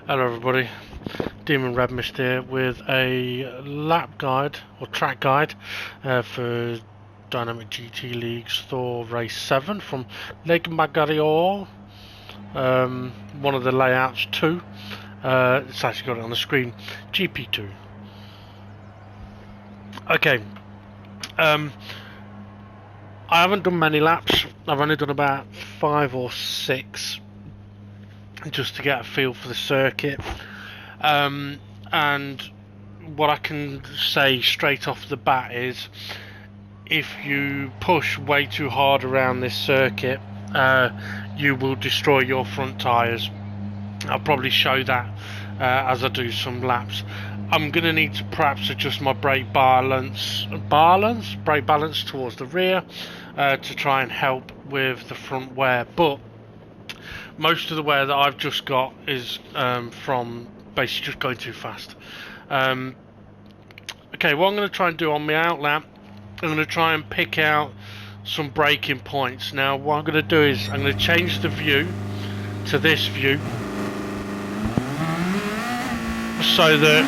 Hello everybody, Demon Red Mist here with a lap guide or track guide for Dynamic GT League's Thor Race 7 from maggiore. One of the layouts 2. It's actually got it on the screen, GP2. Okay, I haven't done many laps. I've only done about 5 or 6. Just to get a feel for the circuit, and what I can say straight off the bat is if you push way too hard around this circuit, you will destroy your front tyres. I'll probably show that as I do some laps. I'm going to need to perhaps adjust my brake balance towards the rear to try and help with the front wear, but most of the wear that I've just got is from basically just going too fast. Okay, what I'm going to try and do on my out lap, I'm going to try and pick out some braking points. Now what I'm going to do is I'm going to change the view to this view so that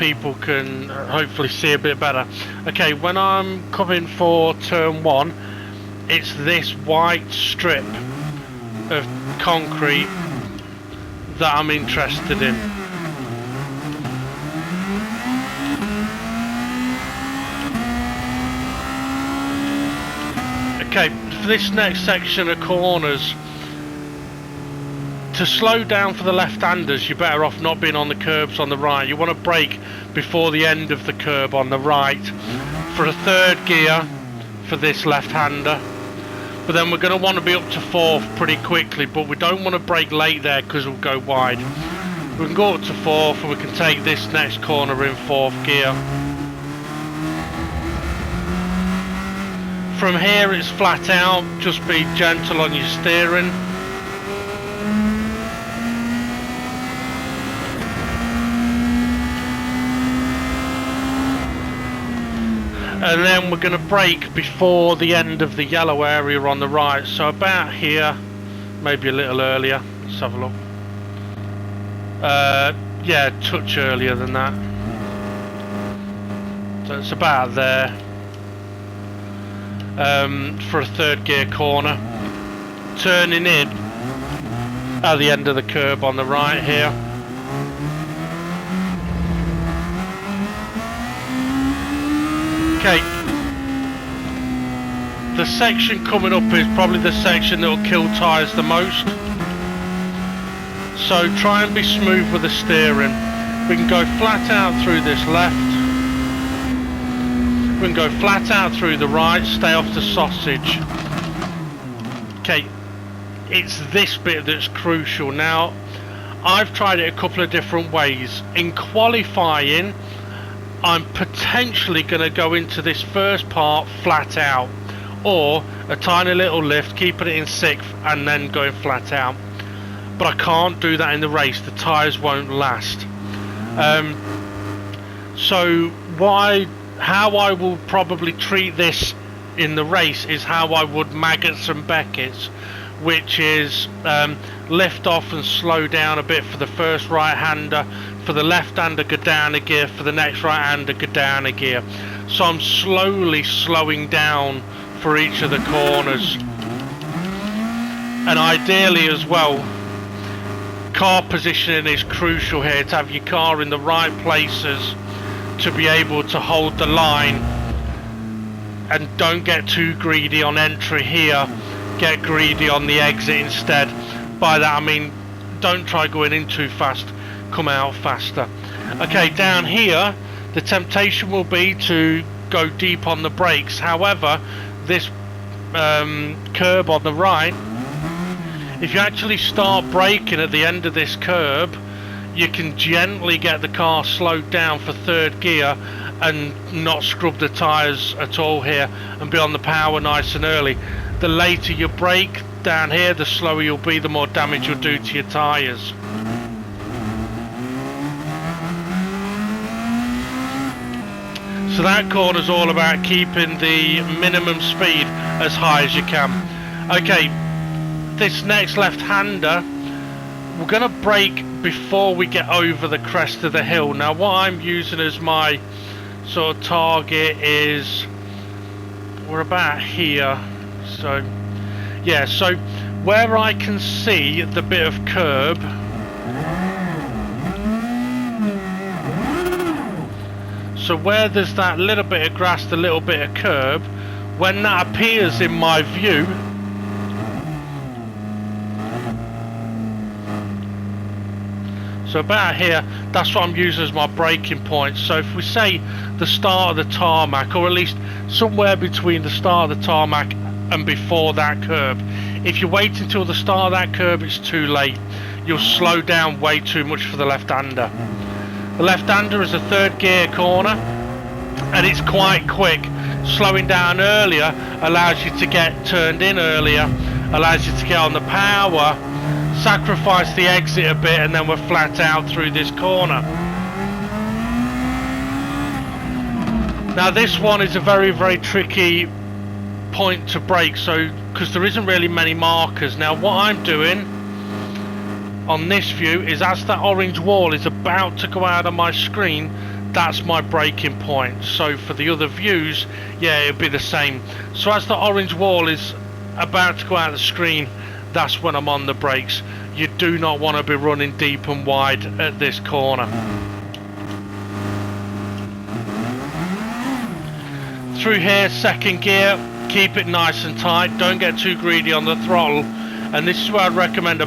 people can hopefully see a bit better. Okay, when I'm coming for turn 1, it's this white strip of concrete that I'm interested in. Okay, for this next section of corners, to slow down for the left-handers, you're better off not being on the curbs on the right. You want to brake before the end of the curb on the right for a third gear for this left-hander. But then we're going to want to be up to 4th pretty quickly, but we don't want to brake late there because we'll go wide. We can go up to 4th and we can take this next corner in 4th gear. From here it's flat out, just be gentle on your steering. And then we're going to brake before the end of the yellow area on the right, so about here, maybe a little earlier. Let's have a look. Yeah, a touch earlier than that. So it's about there for a third gear corner. Turning in at the end of the curb on the right here. Okay, the section coming up is probably the section that will kill tyres the most. So try and be smooth with the steering. We can go flat out through this left. We can go flat out through the right, stay off the sausage. Okay, it's this bit that's crucial. Now, I've tried it a couple of different ways. In qualifying, I'm potentially going to go into this first part flat out, or a tiny little lift, keeping it in 6th and then going flat out. But I can't do that in the race, the tyres won't last. So how I will probably treat this in the race is how I would Maggots and Beckett's, which is lift off and slow down a bit for the first right-hander, for the left-hander go down a gear, for the next right-hander go down a gear. So I'm slowly slowing down for each of the corners. And ideally as well, car positioning is crucial here, to have your car in the right places to be able to hold the line, and don't get too greedy on entry here, get greedy on the exit instead. By that I mean don't try going in too fast, come out faster. Okay, down here the temptation will be to go deep on the brakes. However, this curb on the right, if you actually start braking at the end of this curb, you can gently get the car slowed down for third gear and not scrub the tyres at all here, and be on the power nice and early. The later you brake down here, the slower you'll be, the more damage you'll do to your tyres. So that corner's all about keeping the minimum speed as high as you can. Okay, this next left-hander we're going to brake before we get over the crest of the hill. Now what I'm using as my sort of target is, we're about here, so yeah, so where I can see the bit of curb, so where there's that little bit of grass, the little bit of curb, when that appears in my view, so about here, that's what I'm using as my braking point. So if we say the start of the tarmac, or at least somewhere between the start of the tarmac and before that curb. If you wait until the start of that curb, it's too late. You'll slow down way too much for the left-hander. The left-hander is a third gear corner, and it's quite quick. Slowing down earlier allows you to get turned in earlier, allows you to get on the power, sacrifice the exit a bit, and then we're flat out through this corner. Now this one is a very, very tricky point to brake, so because there isn't really many markers. Now what I'm doing on this view is, as that orange wall is about to go out of my screen, that's my braking point. So for the other views, yeah, it'll be the same. So as the orange wall is about to go out of the screen, that's when I'm on the brakes. You do not want to be running deep and wide at this corner. Through here, second gear, keep it nice and tight, don't get too greedy on the throttle, and this is where I'd recommend a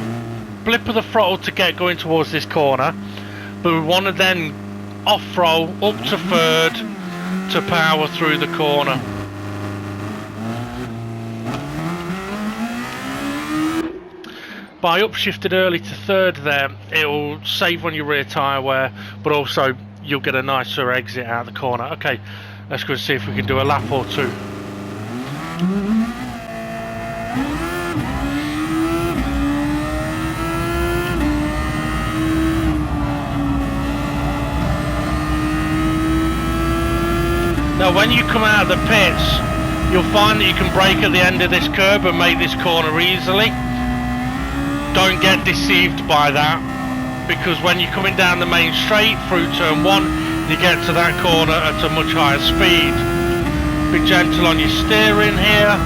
blip of the throttle to get going towards this corner, but we want to then off-roll up to third to power through the corner. By upshifted early to third there, it'll save on your rear tyre wear, but also you'll get a nicer exit out of the corner. Okay, let's go and see if we can do a lap or two. Now when you come out of the pits, you'll find that you can brake at the end of this curb and make this corner easily. Don't get deceived by that, because when you're coming down the main straight through turn 1, you get to that corner at a much higher speed. Be gentle on your steering here.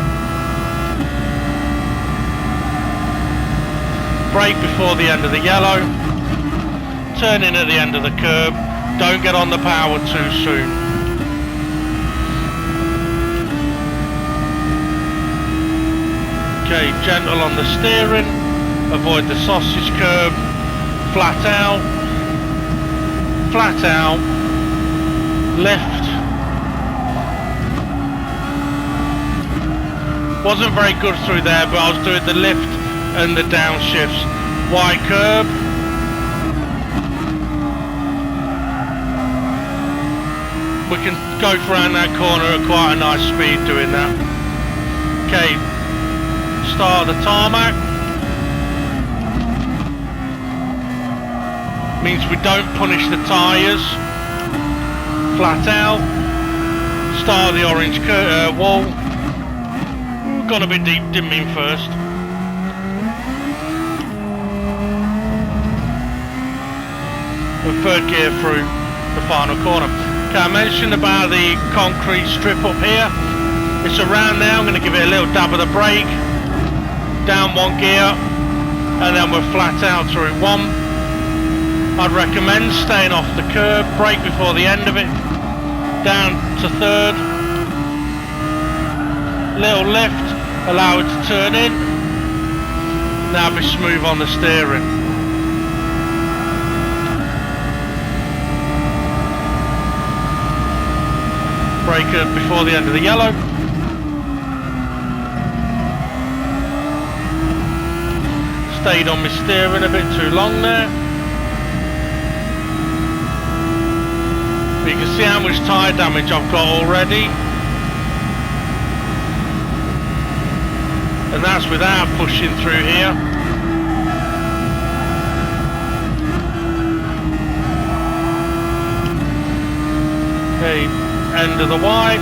Brake before the end of the yellow. Turn in at the end of the curb. Don't get on the power too soon. Okay, gentle on the steering. Avoid the sausage curb. Flat out. Flat out. Lift. Wasn't very good through there, but I was doing the lift and the downshifts. Wide curb. We can go around that corner at quite a nice speed doing that. Okay, start of the tarmac. Means we don't punish the tyres. Flat out. Start of the orange wall. Gone a bit deep, didn't mean first. We're third gear through the final corner. Okay, I mentioned about the concrete strip up here. It's around now. I'm going to give it a little dab of the brake. Down one gear, and then we're flat out through one. I'd recommend staying off the curb, brake before the end of it, down to third, little lift, allow it to turn in, now be smooth on the steering. Brake before the end of the yellow. Stayed on my steering a bit too long there. You can see how much tyre damage I've got already, and that's without pushing through here. Okay, end of the wipe.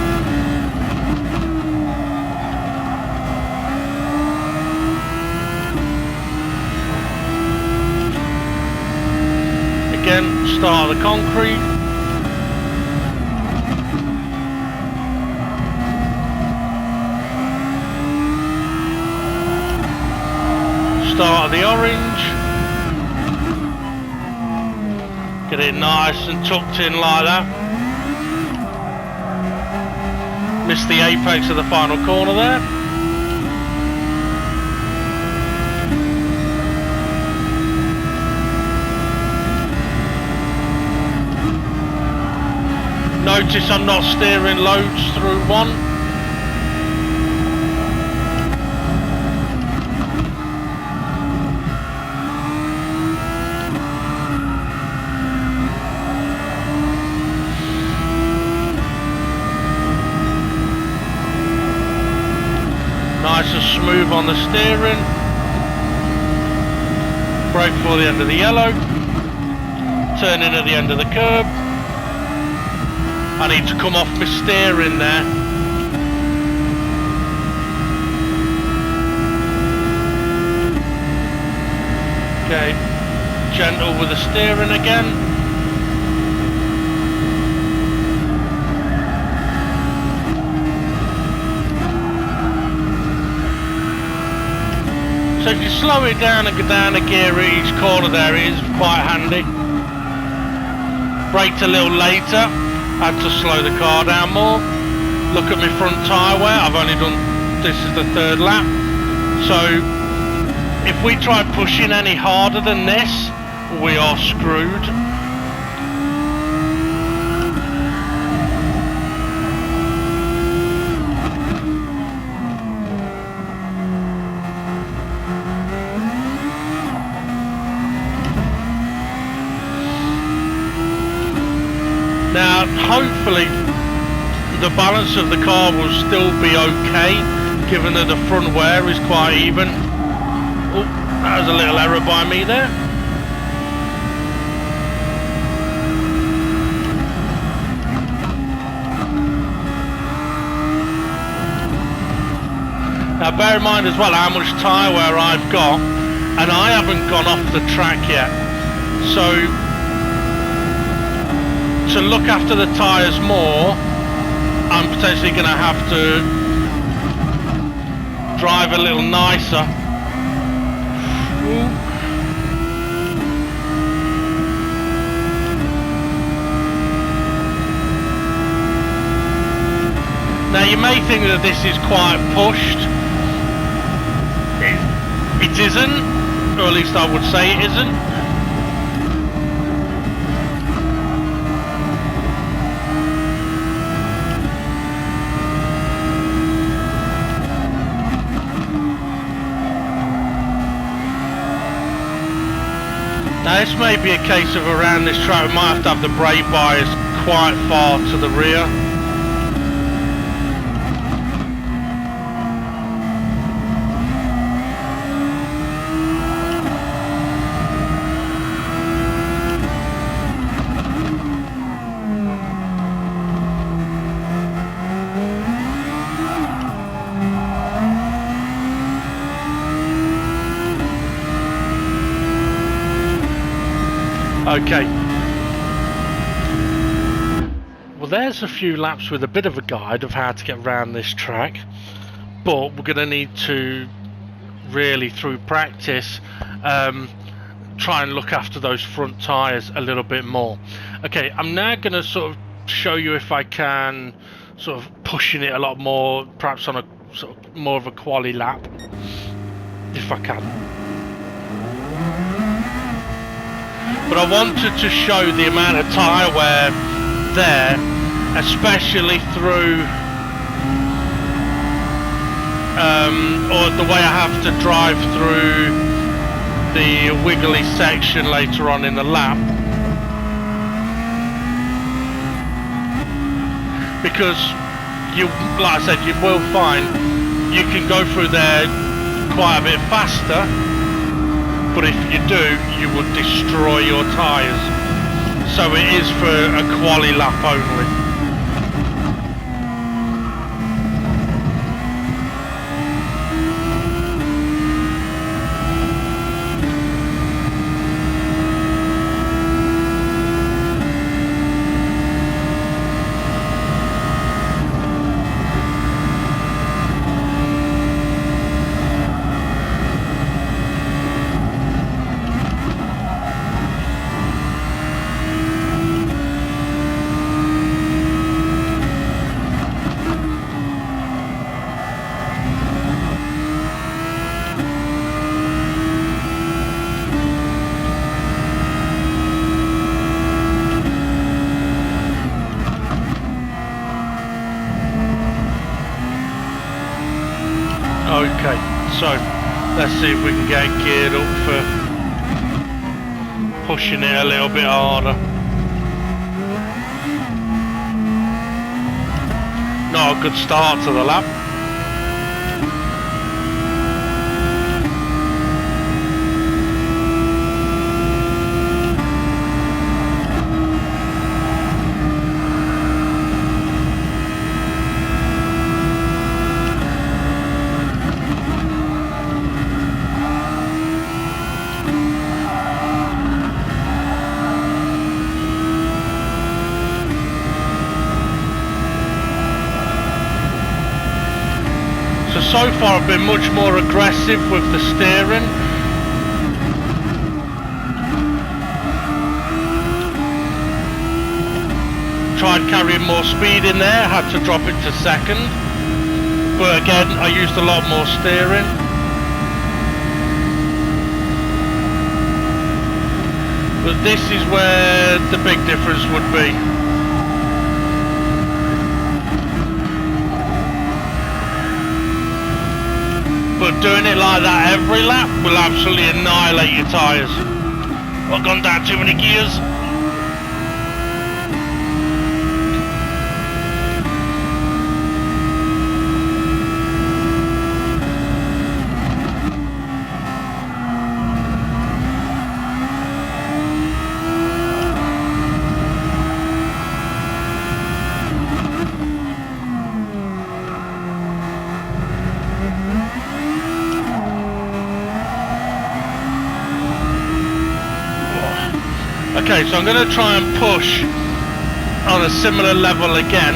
again, start of the concrete. Start of the orange. Get it nice and tucked in like that. Missed the apex of the final corner there. Notice I'm not steering loads through one. Nice and smooth on the steering. Brake before the end of the yellow. Turn in at the end of the curb. I need to come off my steering there. Okay, gentle with the steering again. So if you slow it down and go down a gear at each corner there, it is quite handy. Braked a little later. Had to slow the car down more. Look at my front tyre wear. I've only done, this is the 3rd lap. So if we try pushing any harder than this, we are screwed. Now, hopefully, the balance of the car will still be okay, given that the front wear is quite even. Oh, that was a little error by me there. Now, bear in mind as well how much tyre wear I've got, and I haven't gone off the track yet. So, to look after the tyres more, I'm potentially going to have to drive a little nicer. Ooh. Now you may think that this is quite pushed. It isn't, or at least I would say it isn't. Now this may be a case of around this track we might have to have the brake bias quite far to the rear. Okay, well there's a few laps with a bit of a guide of how to get around this track, but we're going to need to really, through practice, try and look after those front tyres a little bit more. Okay, I'm now going to sort of show you if I can sort of pushing it a lot more, perhaps on a sort of more of a quali lap, if I can. But I wanted to show the amount of tyre wear there, especially through, or the way I have to drive through the wiggly section later on in the lap. Because you, like I said, you will find you can go through there quite a bit faster. But if you do, you would destroy your tyres. So it is for a quali lap only. So let's see if we can get geared up for pushing it a little bit harder. Not a good start to the lap. So far I've been much more aggressive with the steering. Tried carrying more speed in there, had to drop it to second. But again, I used a lot more steering. But this is where the big difference would be. But doing it like that every lap will absolutely annihilate your tyres. I've gone down too many gears. Okay, so I'm going to try and push on a similar level again.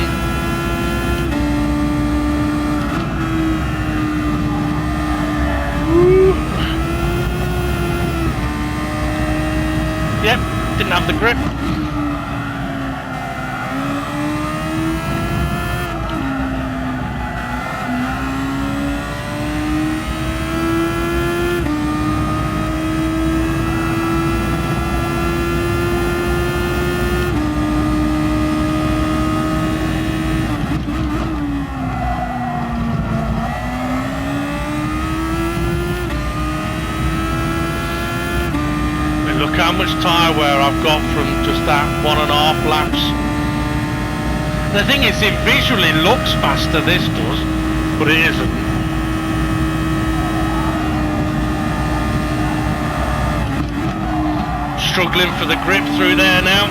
Yep, didn't have the grip. Look how much tyre wear I've got from just that 1.5 laps. The thing is, it visually looks faster, this does, but it isn't. Struggling for the grip through there now.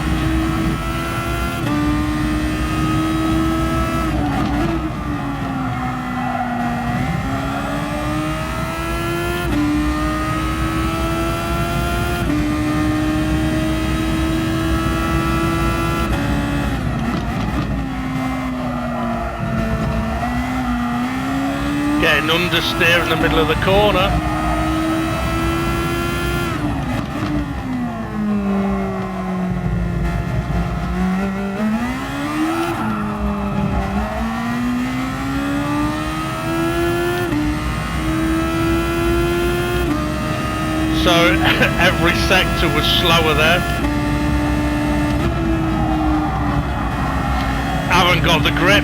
Getting understeer in the middle of the corner. So every sector was slower there. Haven't got the grip.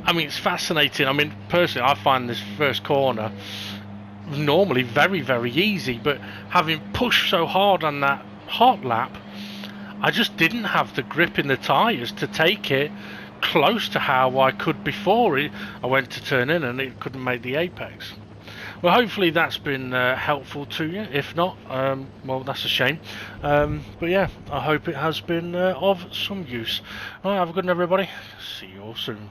I mean, it's fascinating. I mean, personally, I find this first corner normally very, very easy, but having pushed so hard on that hot lap, I just didn't have the grip in the tyres to take it close to how I could before I went to turn in and it couldn't make the apex. Well, hopefully that's been helpful to you. If not, well, that's a shame. But yeah, I hope it has been of some use. All right, have a good one, everybody. See you all soon.